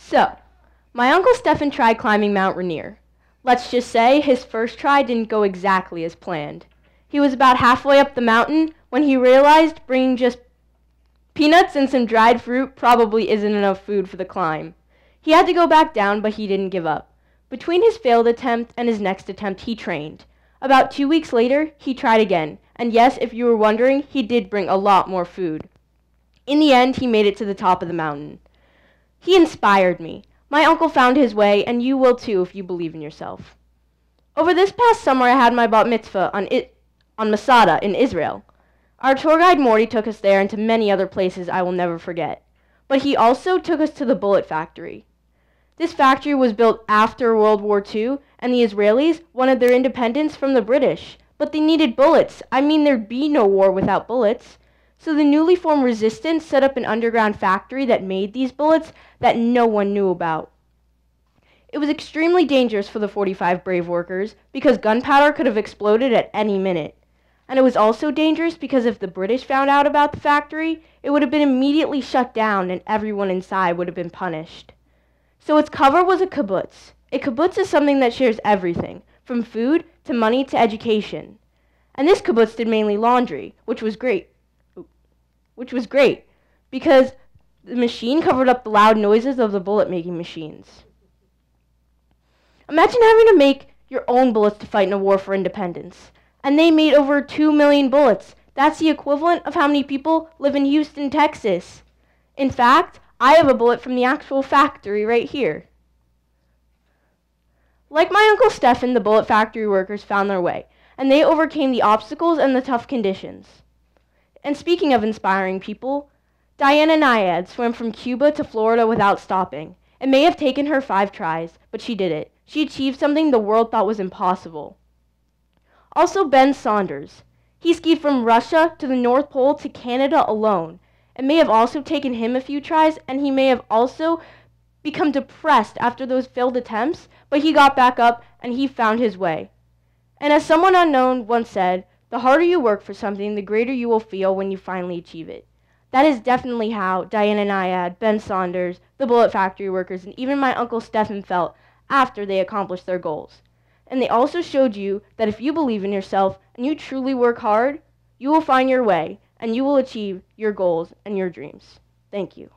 So, my Uncle Stephen tried climbing Mount Rainier. Let's just say his first try didn't go exactly as planned. He was about halfway up the mountain when he realized bringing just peanuts and some dried fruit probably isn't enough food for the climb. He had to go back down, but he didn't give up. Between his failed attempt and his next attempt, he trained. About 2 weeks later, he tried again. And yes, if you were wondering, he did bring a lot more food. In the end, he made it to the top of the mountain. He inspired me. My uncle found his way, and you will too if you believe in yourself. Over this past summer, I had my bat mitzvah on Masada in Israel. Our tour guide Morty took us there and to many other places I will never forget. But he also took us to the bullet factory. This factory was built after World War II, and the Israelis wanted their independence from the British. But they needed bullets. I mean, there'd be no war without bullets. So the newly formed resistance set up an underground factory that made these bullets that no one knew about. It was extremely dangerous for the 45 brave workers because gunpowder could have exploded at any minute. And it was also dangerous because if the British found out about the factory, it would have been immediately shut down and everyone inside would have been punished. So its cover was a kibbutz. A kibbutz is something that shares everything, from food to money to education. And this kibbutz did mainly laundry, which was great because the machine covered up the loud noises of the bullet-making machines. Imagine having to make your own bullets to fight in a war for independence. And they made over 2 million bullets. That's the equivalent of how many people live in Houston, Texas. In fact, I have a bullet from the actual factory right here. Like my Uncle Stephen, the bullet factory workers found their way, and they overcame the obstacles and the tough conditions. And speaking of inspiring people, Diana Nyad swam from Cuba to Florida without stopping. It may have taken her 5 tries, but she did it. She achieved something the world thought was impossible. Also, Ben Saunders. He skied from Russia to the North Pole to Canada alone. It may have also taken him a few tries, and he may have also become depressed after those failed attempts, but he got back up and he found his way. And as someone unknown once said, the harder you work for something, the greater you will feel when you finally achieve it. That is definitely how Diana Nyad, Ben Saunders, the bullet factory workers, and even my Uncle Stephen felt after they accomplished their goals. And they also showed you that if you believe in yourself and you truly work hard, you will find your way and you will achieve your goals and your dreams. Thank you.